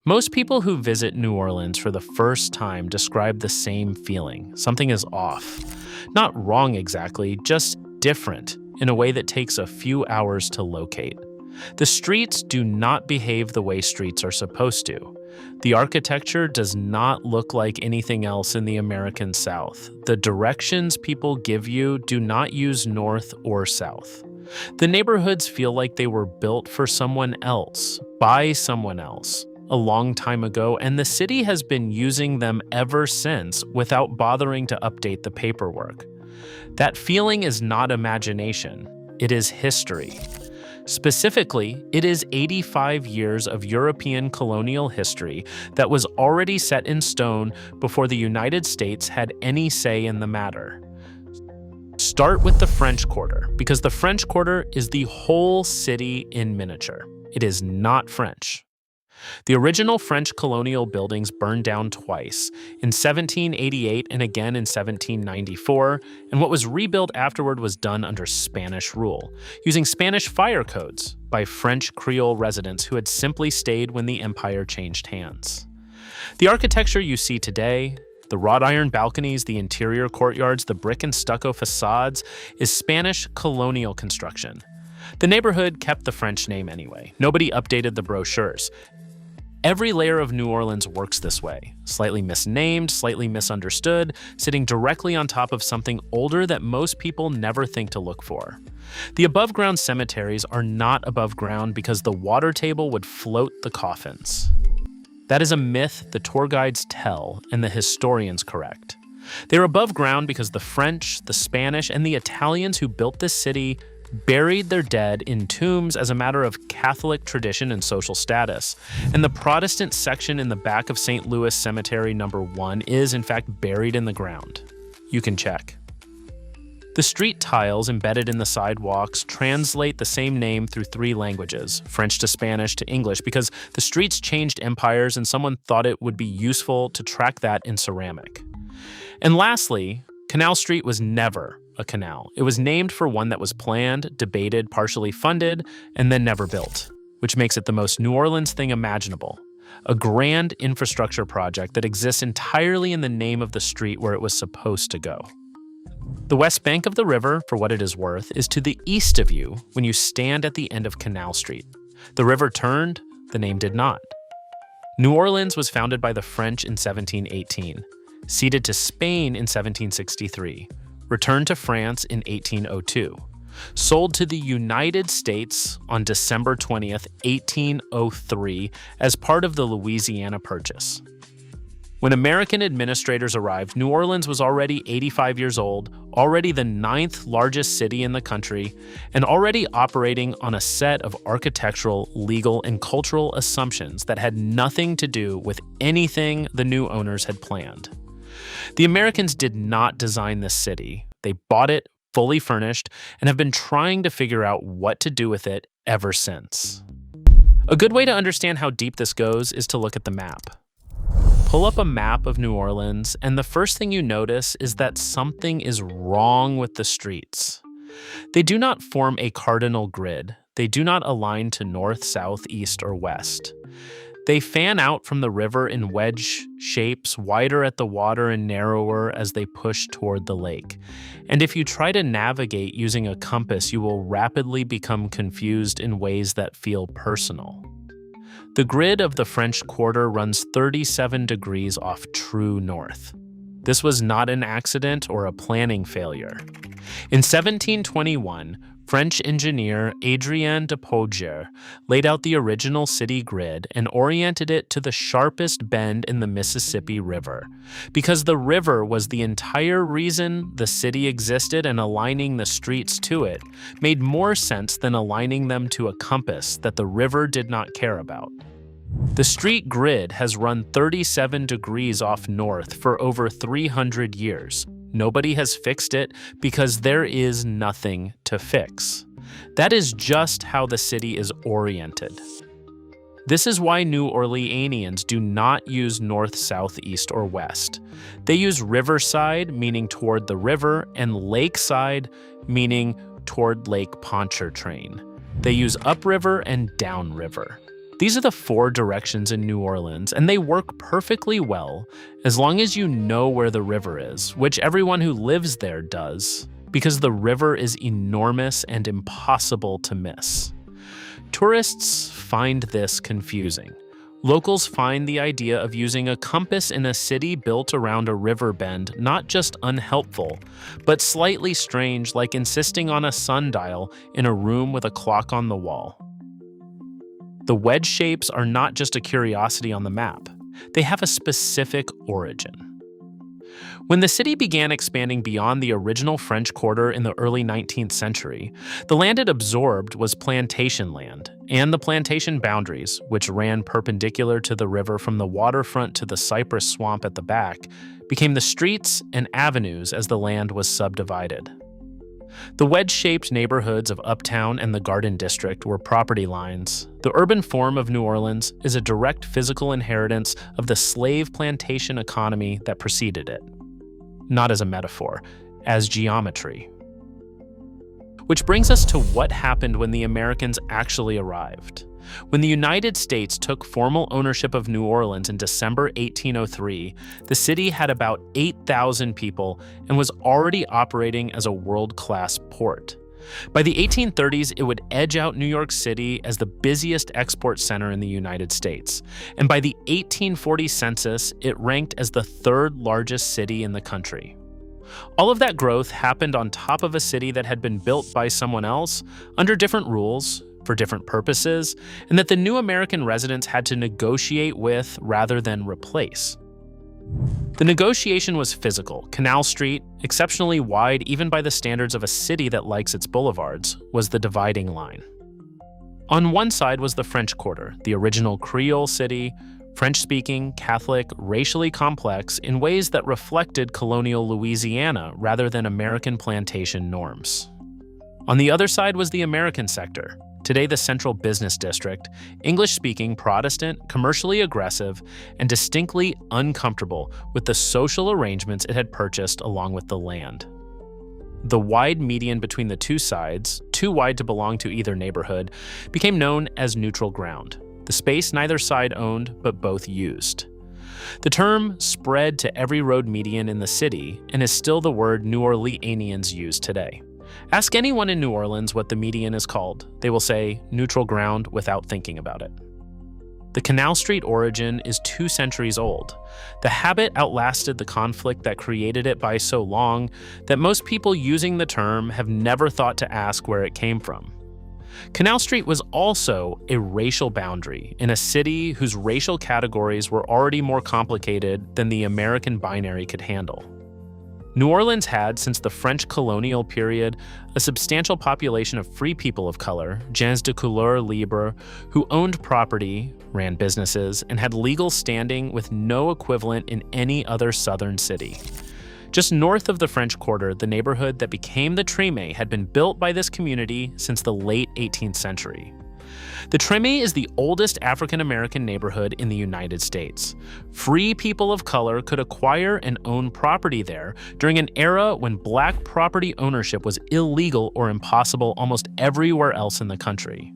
Most people who visit New Orleans for the first time describe the same feeling. Something is off. Not wrong exactly, just different in a way that takes a few hours to locate. The streets do not behave the way streets are supposed to. The architecture does not look like anything else in the American South. The directions people give you do not use north or south. The neighborhoods feel like they were built for someone else, by someone else, a long time ago, and the city has been using them ever since without bothering to update the paperwork. That feeling is not imagination, it is history. Specifically, it is 85 years of European colonial history that was already set in stone before the United States had any say in the matter. Start with the French Quarter, because the French Quarter is the whole city in miniature. It is not French. The original French colonial buildings burned down twice, in 1788 and again in 1794, and what was rebuilt afterward was done under Spanish rule, using Spanish fire codes by French Creole residents who had simply stayed when the empire changed hands. The architecture you see today, the wrought iron balconies, the interior courtyards, the brick and stucco facades, is Spanish colonial construction. The neighborhood kept the French name anyway. Nobody updated the brochures. Every layer of New Orleans works this way, slightly misnamed, slightly misunderstood, sitting directly on top of something older that most people never think to look for. The above-ground cemeteries are not above ground because the water table would float the coffins. That is a myth the tour guides tell and the historians correct. They're above ground because the French, the Spanish, and the Italians who built this city buried their dead in tombs as a matter of Catholic tradition and social status. And the Protestant section in the back of St. Louis Cemetery No. 1 is, in fact, buried in the ground. You can check. The street tiles embedded in the sidewalks translate the same name through 3 languages, French to Spanish to English, because the streets changed empires and someone thought it would be useful to track that in ceramic. And lastly, Canal Street was never a canal. It was named for one that was planned, debated, partially funded, and then never built, which makes it the most New Orleans thing imaginable. A grand infrastructure project that exists entirely in the name of the street where it was supposed to go. The west bank of the river, for what it is worth, is to the east of you when you stand at the end of Canal Street. The river turned, the name did not. New Orleans was founded by the French in 1718, ceded to Spain in 1763, returned to France in 1802, sold to the United States on December 20th, 1803, as part of the Louisiana Purchase. When American administrators arrived, New Orleans was already 85 years old, already the 9th largest city in the country, and already operating on a set of architectural, legal, and cultural assumptions that had nothing to do with anything the new owners had planned. The Americans did not design this city. They bought it fully furnished and have been trying to figure out what to do with it ever since. A good way to understand how deep this goes is to look at the map. Pull up a map of New Orleans, and the first thing you notice is that something is wrong with the streets. They do not form a cardinal grid. They do not align to north, south, east, or west. They fan out from the river in wedge shapes, wider at the water and narrower as they push toward the lake. And if you try to navigate using a compass, you will rapidly become confused in ways that feel personal. The grid of the French Quarter runs 37 degrees off true north. This was not an accident or a planning failure. In 1721, French engineer Adrien de Pouger laid out the original city grid and oriented it to the sharpest bend in the Mississippi River, because the river was the entire reason the city existed, and aligning the streets to it made more sense than aligning them to a compass that the river did not care about. The street grid has run 37 degrees off north for over 300 years. Nobody has fixed it because there is nothing to fix. That is just how the city is oriented. This is why New Orleanians do not use north, south, east, or west. They use riverside, meaning toward the river, and lakeside, meaning toward Lake Pontchartrain. They use upriver and downriver. These are the 4 directions in New Orleans, and they work perfectly well as long as you know where the river is, which everyone who lives there does, because the river is enormous and impossible to miss. Tourists find this confusing. Locals find the idea of using a compass in a city built around a river bend not just unhelpful, but slightly strange, like insisting on a sundial in a room with a clock on the wall. The wedge shapes are not just a curiosity on the map. They have a specific origin. When the city began expanding beyond the original French Quarter in the early 19th century, the land it absorbed was plantation land, and the plantation boundaries, which ran perpendicular to the river from the waterfront to the cypress swamp at the back, became the streets and avenues as the land was subdivided. The wedge-shaped neighborhoods of Uptown and the Garden District were property lines. The urban form of New Orleans is a direct physical inheritance of the slave plantation economy that preceded it. Not as a metaphor, as geometry. Which brings us to what happened when the Americans actually arrived. When the United States took formal ownership of New Orleans in December 1803, the city had about 8,000 people and was already operating as a world-class port. By the 1830s, it would edge out New York City as the busiest export center in the United States. And by the 1840 census, it ranked as the 3rd largest city in the country. All of that growth happened on top of a city that had been built by someone else, under different rules, for different purposes, and that the new American residents had to negotiate with rather than replace. The negotiation was physical. Canal Street, exceptionally wide even by the standards of a city that likes its boulevards, was the dividing line. On one side was the French Quarter, the original Creole city, French-speaking, Catholic, racially complex in ways that reflected colonial Louisiana rather than American plantation norms. On the other side was the American sector, today the Central Business District, English-speaking, Protestant, commercially aggressive, and distinctly uncomfortable with the social arrangements it had purchased along with the land. The wide median between the two sides, too wide to belong to either neighborhood, became known as neutral ground, the space neither side owned but both used. The term spread to every road median in the city and is still the word New Orleanians use today. Ask anyone in New Orleans what the median is called. They will say neutral ground without thinking about it. The Canal Street origin is 2 centuries old. The habit outlasted the conflict that created it by so long that most people using the term have never thought to ask where it came from. Canal Street was also a racial boundary in a city whose racial categories were already more complicated than the American binary could handle. New Orleans had, since the French colonial period, a substantial population of free people of color, gens de couleur libre, who owned property, ran businesses, and had legal standing with no equivalent in any other southern city. Just north of the French Quarter, the neighborhood that became the Treme had been built by this community since the late 18th century. The Treme is the oldest African-American neighborhood in the United States. Free people of color could acquire and own property there during an era when black property ownership was illegal or impossible almost everywhere else in the country.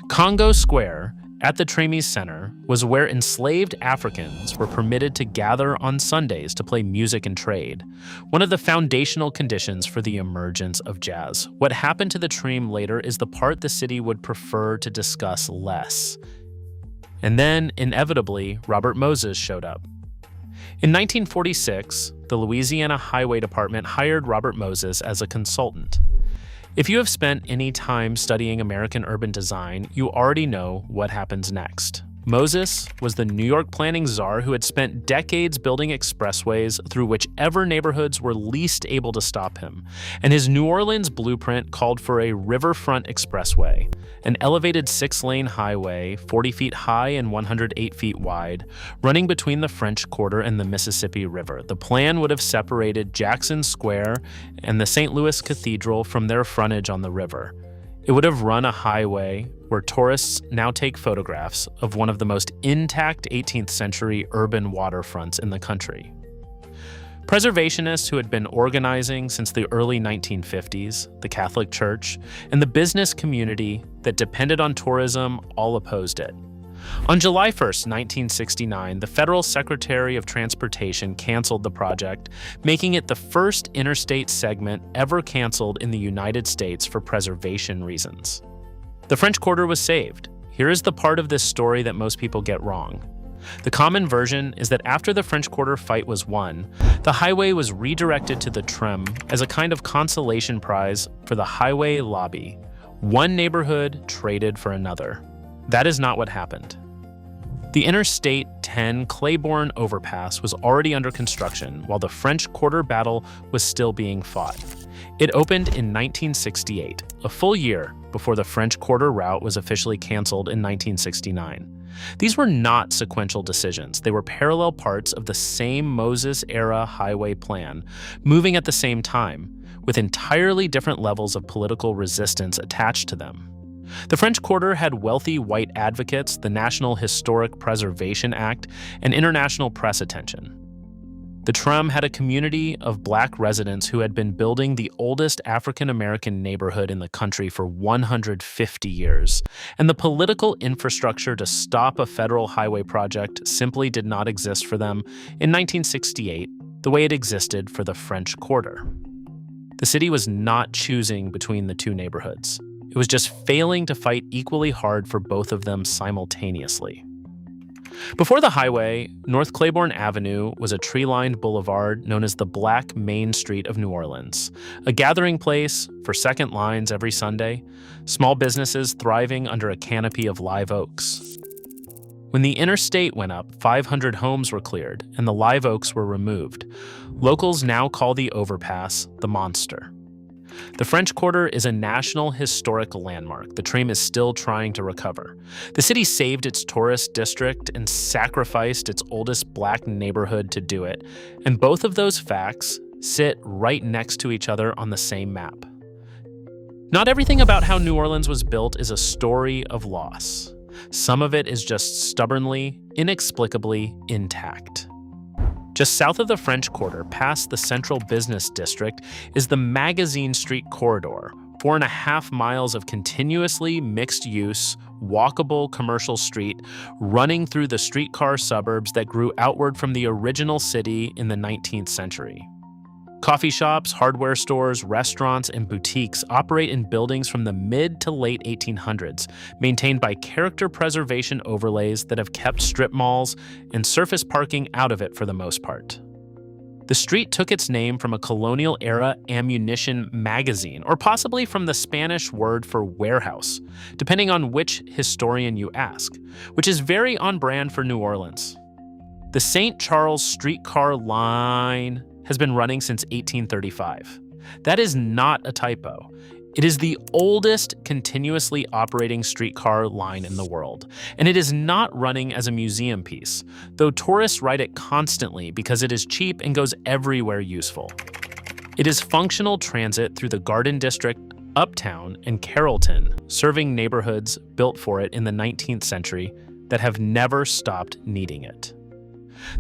Congo Square, at the Treme's center, was where enslaved Africans were permitted to gather on Sundays to play music and trade, one of the foundational conditions for the emergence of jazz. What happened to the Treme later is the part the city would prefer to discuss less. And then, inevitably, Robert Moses showed up. In 1946, the Louisiana Highway Department hired Robert Moses as a consultant. If you have spent any time studying American urban design, you already know what happens next. Moses was the New York planning czar who had spent decades building expressways through whichever neighborhoods were least able to stop him, and his New Orleans blueprint called for a riverfront expressway, an elevated 6-lane highway, 40 feet high and 108 feet wide, running between the French Quarter and the Mississippi River. The plan would have separated Jackson Square and the St. Louis Cathedral from their frontage on the river. It would have run a highway where tourists now take photographs of one of the most intact 18th century urban waterfronts in the country. Preservationists who had been organizing since the early 1950s, the Catholic Church, and the business community that depended on tourism all opposed it. On July 1st, 1969, the Federal Secretary of Transportation canceled the project, making it the first interstate segment ever canceled in the United States for preservation reasons. The French Quarter was saved. Here is the part of this story that most people get wrong. The common version is that after the French Quarter fight was won, the highway was redirected to the Trim as a kind of consolation prize for the highway lobby. One neighborhood traded for another. That is not what happened. The Interstate 10 Claiborne overpass was already under construction while the French Quarter battle was still being fought. It opened in 1968, a full year before the French Quarter route was officially canceled in 1969. These were not sequential decisions. They were parallel parts of the same Moses-era highway plan, moving at the same time, with entirely different levels of political resistance attached to them. The French Quarter had wealthy white advocates, the National Historic Preservation Act, and international press attention. The Trum had a community of black residents who had been building the oldest African-American neighborhood in the country for 150 years, and the political infrastructure to stop a federal highway project simply did not exist for them in 1968 the way it existed for the French Quarter. The city was not choosing between the two neighborhoods. It was just failing to fight equally hard for both of them simultaneously. Before the highway, North Claiborne Avenue was a tree-lined boulevard known as the Black Main Street of New Orleans, a gathering place for second lines every Sunday, small businesses thriving under a canopy of live oaks. When the interstate went up, 500 homes were cleared and the live oaks were removed. Locals now call the overpass the Monster. The French Quarter is a national historic landmark. The Trim is still trying to recover. The city saved its tourist district and sacrificed its oldest black neighborhood to do it, and both of those facts sit right next to each other on the same map. Not everything about how New Orleans was built is a story of loss. Some of it is just stubbornly, inexplicably intact. Just south of the French Quarter, past the Central Business District, is the Magazine Street Corridor, 4.5 miles of continuously mixed-use, walkable commercial street running through the streetcar suburbs that grew outward from the original city in the 19th century. Coffee shops, hardware stores, restaurants, and boutiques operate in buildings from the mid to late 1800s, maintained by character preservation overlays that have kept strip malls and surface parking out of it for the most part. The street took its name from a colonial-era ammunition magazine, or possibly from the Spanish word for warehouse, depending on which historian you ask, which is very on brand for New Orleans. The St. Charles streetcar line has been running since 1835. That is not a typo. It is the oldest continuously operating streetcar line in the world, and it is not running as a museum piece, though tourists ride it constantly because it is cheap and goes everywhere useful. It is functional transit through the Garden District, Uptown, and Carrollton, serving neighborhoods built for it in the 19th century that have never stopped needing it.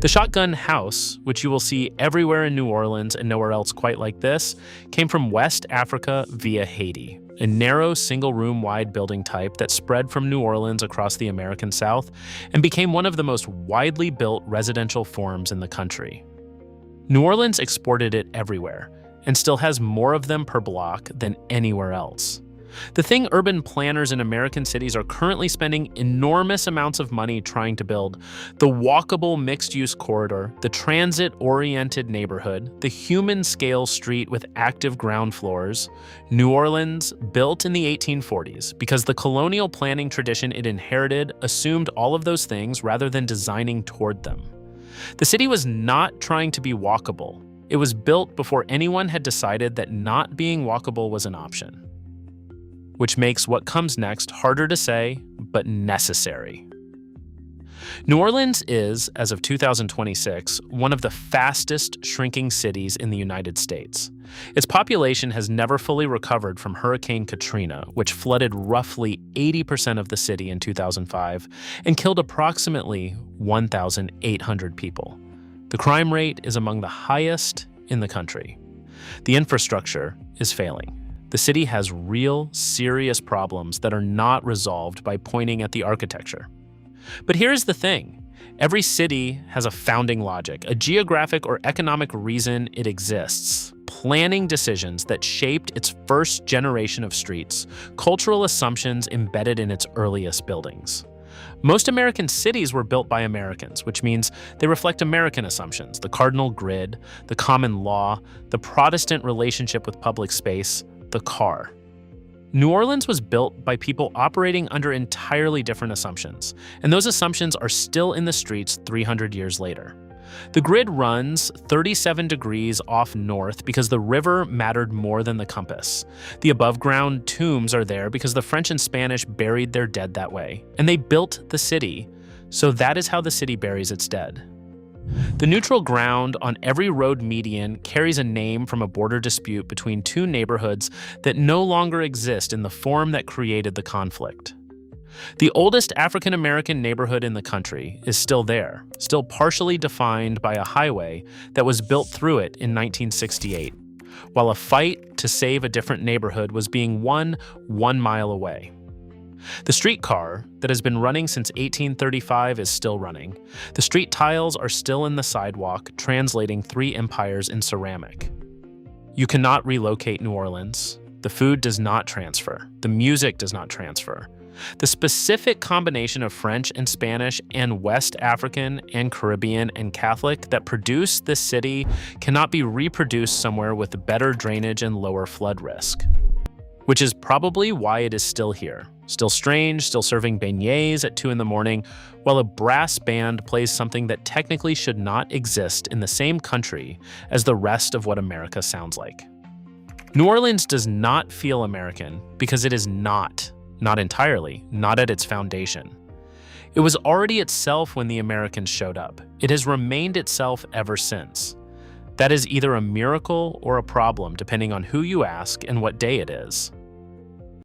The Shotgun House, which you will see everywhere in New Orleans and nowhere else quite like this, came from West Africa via Haiti, a narrow single-room wide building type that spread from New Orleans across the American South and became one of the most widely built residential forms in the country. New Orleans exported it everywhere and still has more of them per block than anywhere else. The thing urban planners in American cities are currently spending enormous amounts of money trying to build, the walkable mixed-use corridor, the transit-oriented neighborhood, the human-scale street with active ground floors, New Orleans, built in the 1840s because the colonial planning tradition it inherited assumed all of those things rather than designing toward them. The city was not trying to be walkable. It was built before anyone had decided that not being walkable was an option, which makes what comes next harder to say, but necessary. New Orleans is, as of 2026, one of the fastest shrinking cities in the United States. Its population has never fully recovered from Hurricane Katrina, which flooded roughly 80% of the city in 2005 and killed approximately 1,800 people. The crime rate is among the highest in the country. The infrastructure is failing. The city has real, serious problems that are not resolved by pointing at the architecture. But here's the thing. Every city has a founding logic, a geographic or economic reason it exists, planning decisions that shaped its first generation of streets, cultural assumptions embedded in its earliest buildings. Most American cities were built by Americans, which means they reflect American assumptions, the cardinal grid, the common law, the Protestant relationship with public space, the car. New Orleans was built by people operating under entirely different assumptions, and those assumptions are still in the streets 300 years later. The grid runs 37 degrees off north because the river mattered more than the compass. The above-ground tombs are there because the French and Spanish buried their dead that way, and they built the city, so that is how the city buries its dead. The neutral ground on every road median carries a name from a border dispute between two neighborhoods that no longer exist in the form that created the conflict. The oldest African American neighborhood in the country is still there, still partially defined by a highway that was built through it in 1968, while a fight to save a different neighborhood was being won 1 mile away. The streetcar that has been running since 1835 is still running. The street tiles are still in the sidewalk, translating 3 empires in ceramic. You cannot relocate New Orleans. The food does not transfer. The music does not transfer. The specific combination of French and Spanish and West African and Caribbean and Catholic that produce this city cannot be reproduced somewhere with better drainage and lower flood risk. Which is probably why it is still here. Still strange, still serving beignets at 2 in the morning, while a brass band plays something that technically should not exist in the same country as the rest of what America sounds like. New Orleans does not feel American because it is not entirely, not at its foundation. It was already itself when the Americans showed up. It has remained itself ever since. That is either a miracle or a problem, depending on who you ask and what day it is.